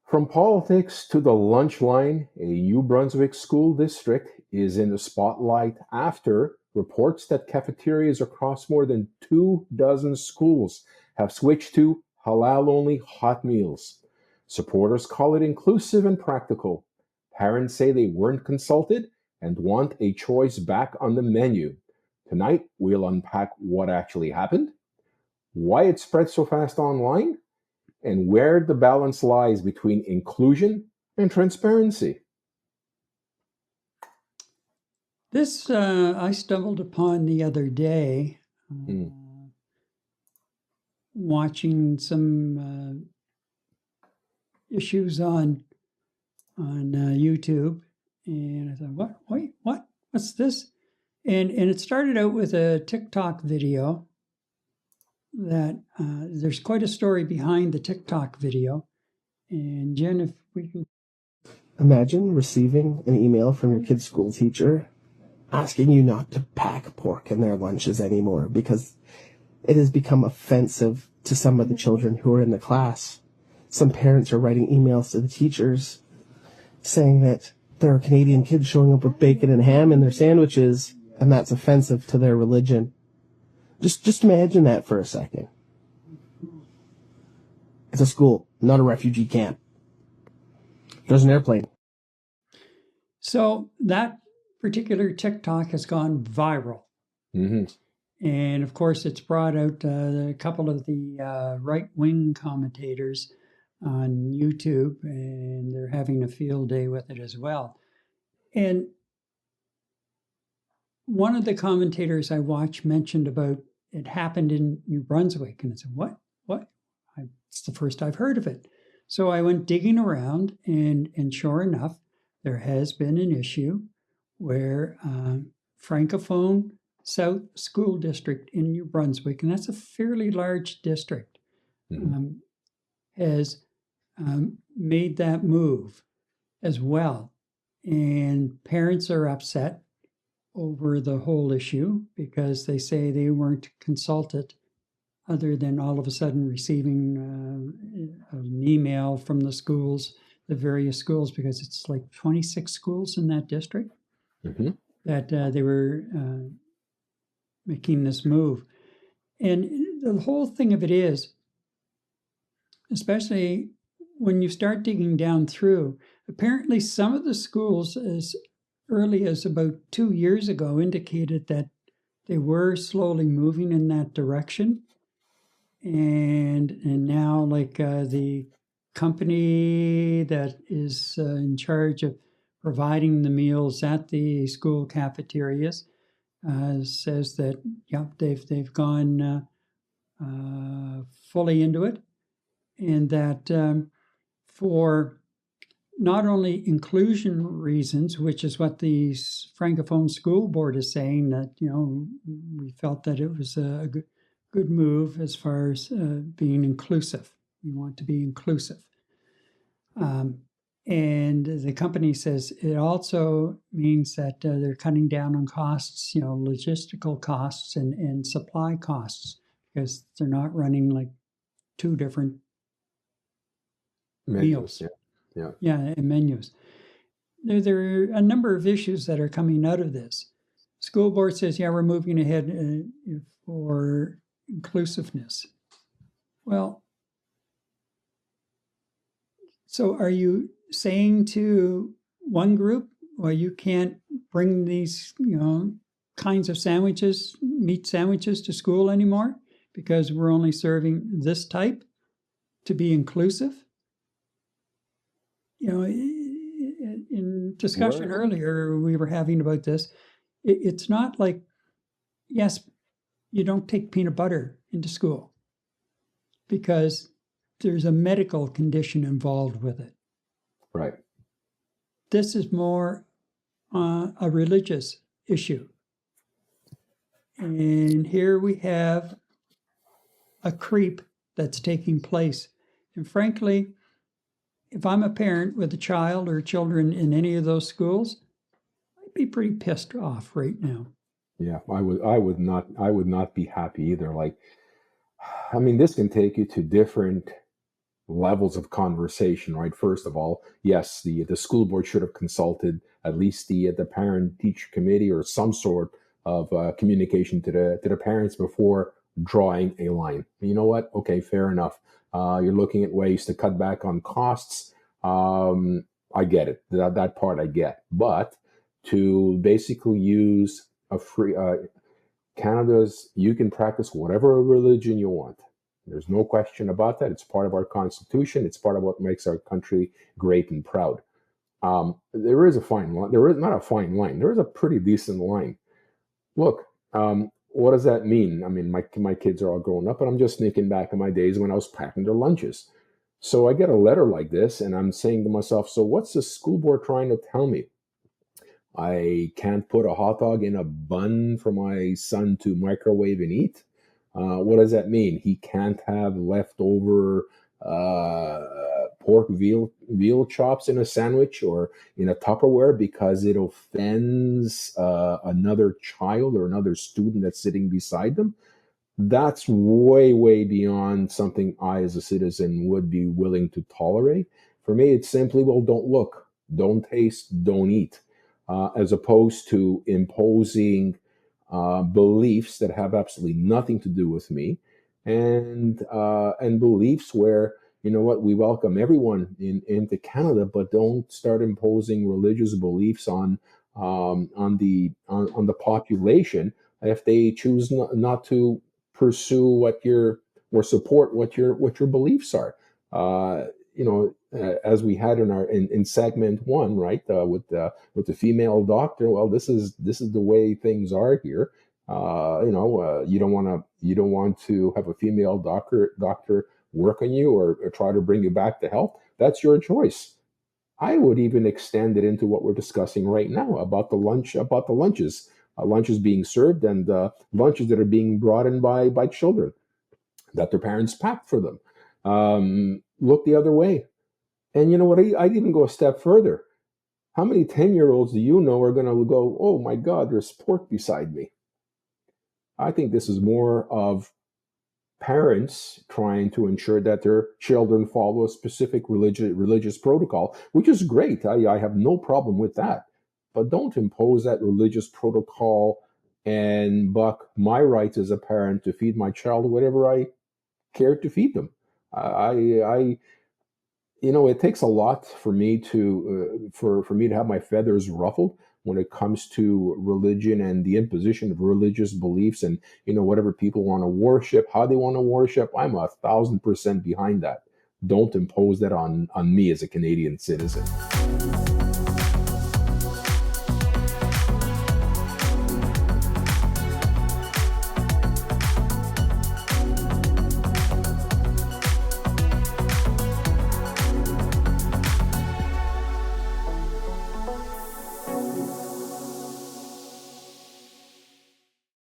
From politics to the lunch line, a New Brunswick school district is in the spotlight after reports that cafeterias across more than 2 dozen schools have switched to halal only hot meals. Supporters call it inclusive and practical. Parents say they weren't consulted and want a choice back on the menu. Tonight, we'll unpack what actually happened, why it spread so fast online, and where the balance lies between inclusion and transparency. This I stumbled upon the other day, Mm. watching some issues on YouTube, and I thought, what? Wait, what? What's this? And it started out with a TikTok video that there's quite a story behind the TikTok video. And Jen, if we can. Imagine receiving an email from your kid's school teacher asking you not to pack pork in their lunches anymore because it has become offensive to some of the children who are in the class. Some parents are writing emails to the teachers saying that there are Canadian kids showing up with bacon and ham in their sandwiches, and that's offensive to their religion. Just imagine that for a second. It's a school, not a refugee camp. There's an airplane. So that particular TikTok has gone viral. Mm-hmm. And of course, it's brought out a couple of the right-wing commentators on YouTube, and they're having a field day with it as well. And one of the commentators I watched mentioned about it happened in New Brunswick. And I said, what? It's the first I've heard of it. So I went digging around, and sure enough, there has been an issue where Francophone South School District in New Brunswick, and that's a fairly large district, has made that move as well. And parents are upset over the whole issue because they say they weren't consulted other than all of a sudden receiving an email from the schools, the various schools, because it's like 26 schools in that district, that they were making this move. And the whole thing of it is, especially when you start digging down through, apparently some of the schools as early as about 2 years ago indicated that they were slowly moving in that direction. And now, like the company that is in charge of providing the meals at the school cafeterias says that they've gone fully into it, and that for not only inclusion reasons, which is what the Francophone School Board is saying, that we felt that it was a good move as far as being inclusive. We want to be inclusive. And the company says it also means that they're cutting down on costs, logistical costs and supply costs, because they're not running like 2 different meals. And menus. There are a number of issues that are coming out of this. School board says, we're moving ahead for inclusiveness. Well, so are you saying to one group, well, you can't bring these, kinds of sandwiches, meat sandwiches to school anymore because we're only serving this type to be inclusive? In discussion earlier, we were having about this. It's not like, yes, you don't take peanut butter into school because there's a medical condition involved with it. Right. This is more a religious issue. And here we have a creep that's taking place. And frankly, if I'm a parent with a child or children in any of those schools, I'd be pretty pissed off right now. Yeah, I would not be happy either. Like, I mean, this can take you to different levels of conversation, right? First of all, yes, the school board should have consulted at least the parent teacher committee or some sort of communication to the parents before drawing a line. You know what? Okay, fair enough. You're looking at ways to cut back on costs. I get it. That part I get. But to basically use a free Canada's, you can practice whatever religion you want. There's no question about that. It's part of our constitution. It's part of what makes our country great and proud. There is a fine line. There is not a fine line. There is a pretty decent line. Look, what does that mean? I mean, my kids are all grown up, and I'm just thinking back in my days when I was packing their lunches. So I get a letter like this, and I'm saying to myself, so what's the school board trying to tell me? I can't put a hot dog in a bun for my son to microwave and eat. What does that mean? He can't have leftover pork veal chops in a sandwich or in a Tupperware because it offends another child or another student that's sitting beside them. That's way, way beyond something I, as a citizen, would be willing to tolerate. For me, it's simply, well, don't look, don't taste, don't eat, as opposed to imposing beliefs that have absolutely nothing to do with me, and beliefs where, you know what, we welcome everyone into Canada, but don't start imposing religious beliefs on the population if they choose not to pursue or support what your beliefs are. As we had in segment one, right, with the female doctor. Well, this is the way things are here. You don't want to have a female doctor work on you or try to bring you back to health. That's your choice. I would even extend it into what we're discussing right now about the lunches, lunches being served and lunches that are being brought in by children that their parents packed for them. Look the other way. And you know what? I'd even go a step further. How many 10-year-olds do you know are going to go, oh my God, there's pork beside me? I think this is more of parents trying to ensure that their children follow a specific religious protocol, which is great. I have no problem with that. But don't impose that religious protocol and buck my rights as a parent to feed my child whatever I care to feed them. It takes a lot for me to have my feathers ruffled when it comes to religion and the imposition of religious beliefs and whatever people want to worship, how they want to worship. I'm 1,000% behind that. Don't impose that on me as a Canadian citizen.